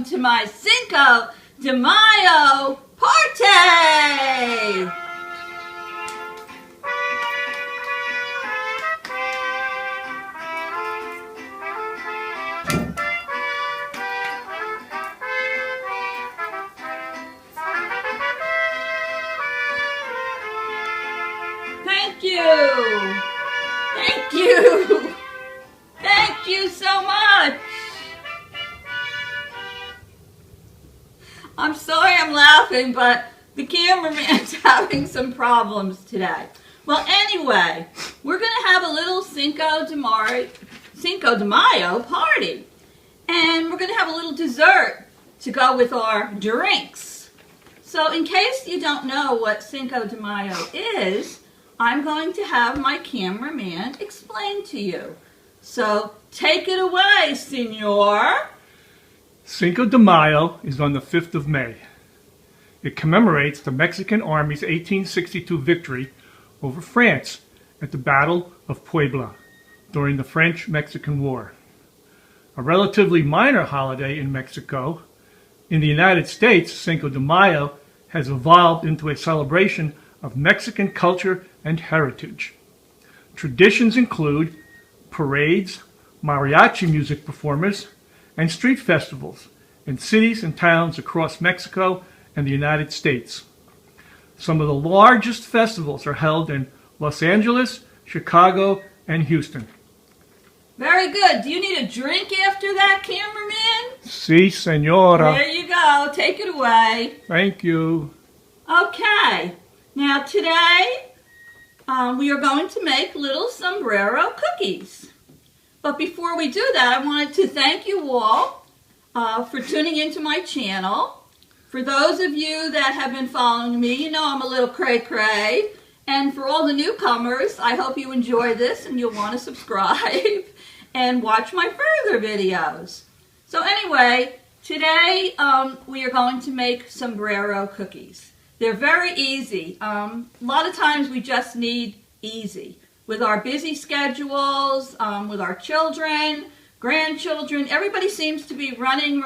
welcome to my Cinco de Mayo party! Thank you! Thank you! Thank you so much! I'm sorry I'm laughing, but the cameraman's having some problems today. Well, anyway, we're going to have a little Cinco de Mayo party. And we're going to have a little dessert to go with our drinks. So in case you don't know what Cinco de Mayo is, I'm going to have my cameraman explain to you. So take it away, senor. Cinco de Mayo is on the 5th of May. It commemorates the Mexican Army's 1862 victory over France at the Battle of Puebla during the French-Mexican War. A relatively minor holiday in Mexico, in the United States, Cinco de Mayo has evolved into a celebration of Mexican culture and heritage. Traditions include parades, mariachi music performers, and street festivals in cities and towns across Mexico and the United States. Some of the largest festivals are held in Los Angeles, Chicago, and Houston. Very good. Do you need a drink after that, cameraman? Si, senora. There you go. Take it away. Thank you. Okay. Now today, we are going to make little sombrero cookies. But before we do that, I wanted to thank you all for tuning into my channel. For those of you that have been following me, you know I'm a little cray-cray. And for all the newcomers, I hope you enjoy this and you'll want to subscribe and watch my further videos. So anyway, today we are going to make sombrero cookies. They're very easy. A lot of times we just need easy. With our busy schedules, with our children, grandchildren, everybody seems to be running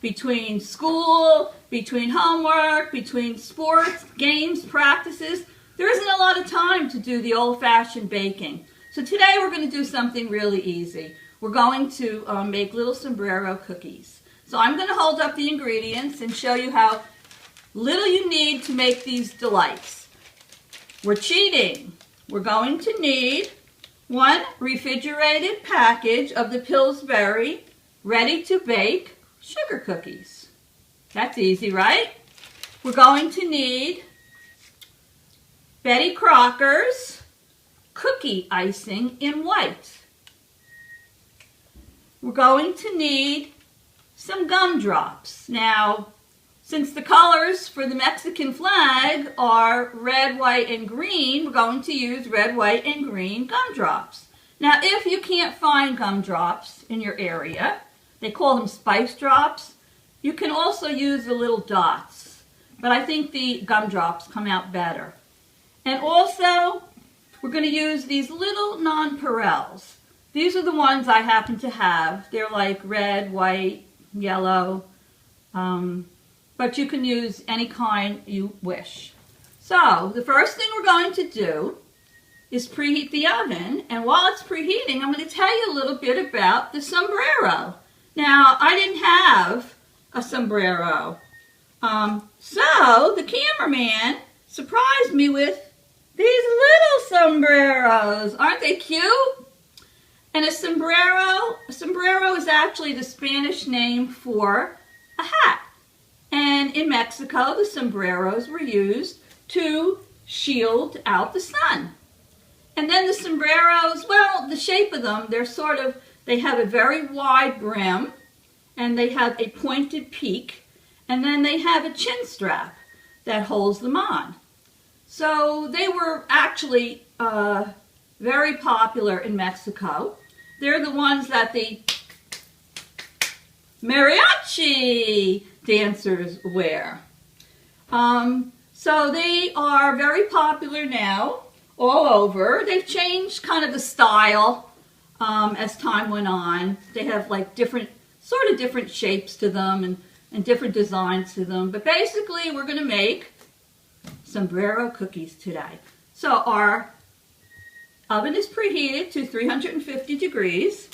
between school, between homework, between sports, games, practices. There isn't a lot of time to do the old-fashioned baking. So today we're going to do something really easy. We're going to make little sombrero cookies. So I'm going to hold up the ingredients and show you how little you need to make these delights. We're cheating. We're going to need 1 refrigerated package of the Pillsbury ready-to-bake sugar cookies. That's easy, right? We're going to need Betty Crocker's cookie icing in white. We're going to need some gumdrops. Now, since the colors for the Mexican flag are red, white, and green, we're going to use red, white, and green gumdrops. Now, if you can't find gumdrops in your area, they call them spice drops, you can also use the little dots. But I think the gumdrops come out better. And also, we're going to use these little nonpareils. These are the ones I happen to have. They're like red, white, yellow, but you can use any kind you wish. So, the first thing we're going to do is preheat the oven, and while it's preheating, I'm going to tell you a little bit about the sombrero. Now, I didn't have a sombrero, so the cameraman surprised me with these little sombreros. Aren't they cute? And a sombrero is actually the Spanish name for a hat. And in Mexico, the sombreros were used to shield out the sun. And then the sombreros, well, the shape of them, they have a very wide brim, and they have a pointed peak, and then they have a chin strap that holds them on. So they were actually very popular in Mexico. They're the ones that the mariachi dancers wear. So they are very popular now all over. They've changed kind of the style as time went on. They have like different sort of different shapes to them and different designs to them. But basically, we're going to make sombrero cookies today. So our oven is preheated to 350 degrees.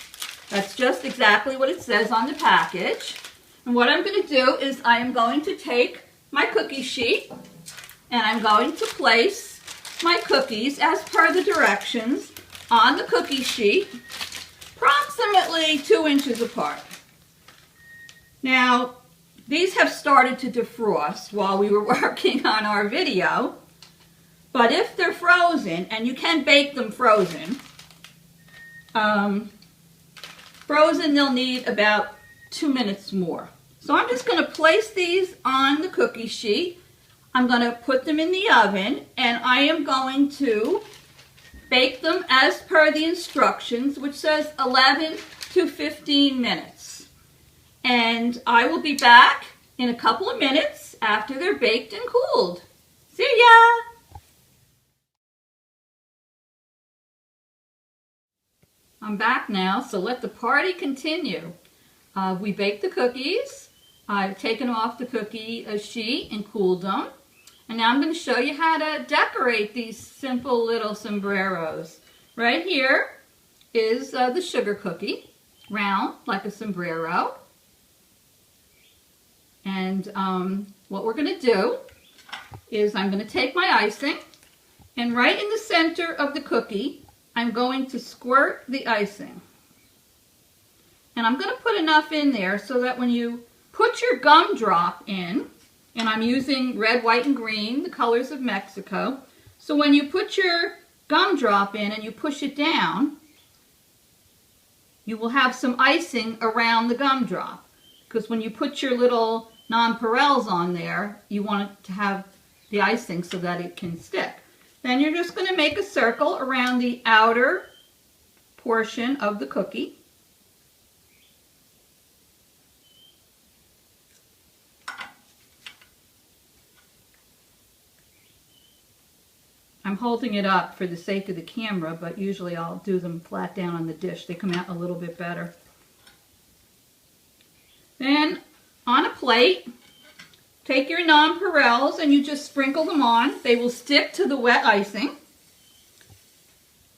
That's just exactly what it says on the package. And what I'm going to do is I am going to take my cookie sheet and I'm going to place my cookies as per the directions on the cookie sheet, approximately 2 inches apart. Now, these have started to defrost while we were working on our video, but if they're frozen, and you can bake them frozen, they'll need about 2 minutes more. So I'm just going to place these on the cookie sheet. I'm going to put them in the oven, and I am going to bake them as per the instructions, which says 11 to 15 minutes. And I will be back in a couple of minutes after they're baked and cooled. See ya! I'm back now, so let the party continue. We baked the cookies. I've taken off the cookie sheet and cooled them. And now I'm going to show you how to decorate these simple little sombreros. Right here is the sugar cookie, round like a sombrero. And what we're going to do is I'm going to take my icing, and right in the center of the cookie, I'm going to squirt the icing. And I'm going to put enough in there so that when you put your gumdrop in, and I'm using red, white, and green, the colors of Mexico. So when you put your gumdrop in and you push it down, you will have some icing around the gumdrop. Because when you put your little nonpareils on there, you want it to have the icing so that it can stick. Then you're just going to make a circle around the outer portion of the cookie. I'm holding it up for the sake of the camera, but usually I'll do them flat down on the dish. They come out a little bit better. Then, on a plate, take your nonpareils and you just sprinkle them on. They will stick to the wet icing.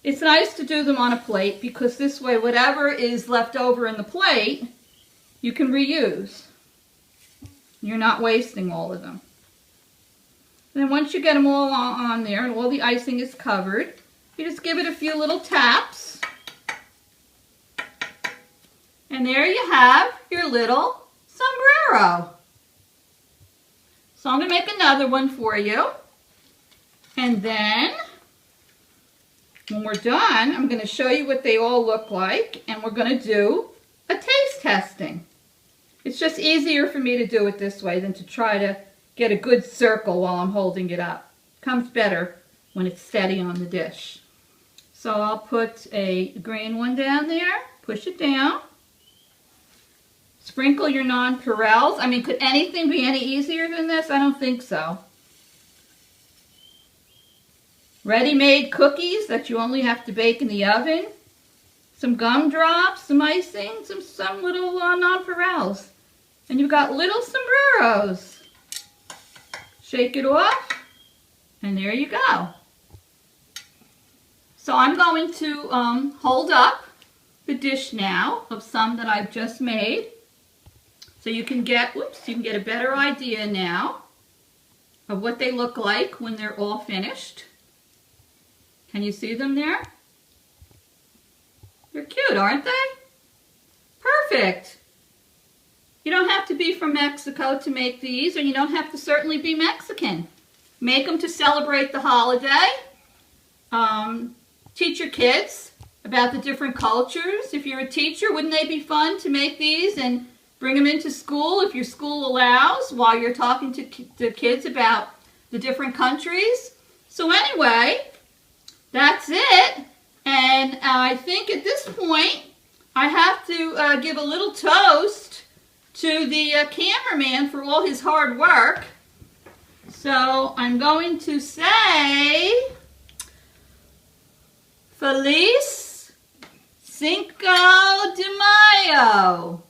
It's nice to do them on a plate because this way, whatever is left over in the plate, you can reuse. You're not wasting all of them. Then once you get them all on there and all the icing is covered, you just give it a few little taps. And there you have your little sombrero. So I'm going to make another one for you. And then, when we're done, I'm going to show you what they all look like. And we're going to do a taste testing. It's just easier for me to do it this way than to try to get a good circle while I'm holding it up. Comes better when it's steady on the dish. So I'll put a green one down there, push it down. Sprinkle your nonpareils. I mean, could anything be any easier than this? I don't think so. Ready-made cookies that you only have to bake in the oven. Some gumdrops, some icing, some little nonpareils. And you've got little sombreros. Shake it off, and there you go. So I'm going to hold up the dish now of some that I've just made, so you can get, you can get a better idea now of what they look like when they're all finished. Can you see them there? They're cute, aren't they? Perfect. You don't have to be from Mexico to make these, or you don't have to certainly be Mexican. Make them to celebrate the holiday. Teach your kids about the different cultures. If you're a teacher, wouldn't they be fun to make these and bring them into school if your school allows while you're talking to kids about the different countries? So anyway, that's it. And I think at this point, I have to give a little toast to the cameraman for all his hard work. So I'm going to say, Feliz Cinco de Mayo.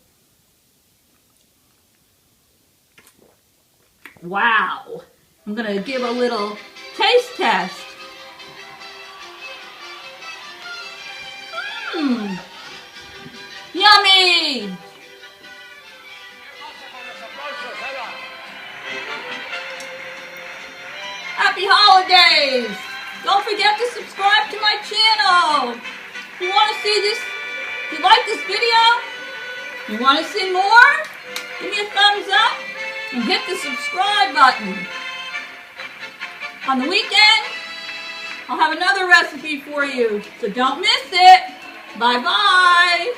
Wow. I'm going to give a little taste test. Mmm. Yummy. Happy holidays. Don't forget to subscribe to my channel. If you want to see this, if you like this video, you want to see more, give me a thumbs up and hit the subscribe button. On the weekend, I'll have another recipe for you, so don't miss it. Bye-bye.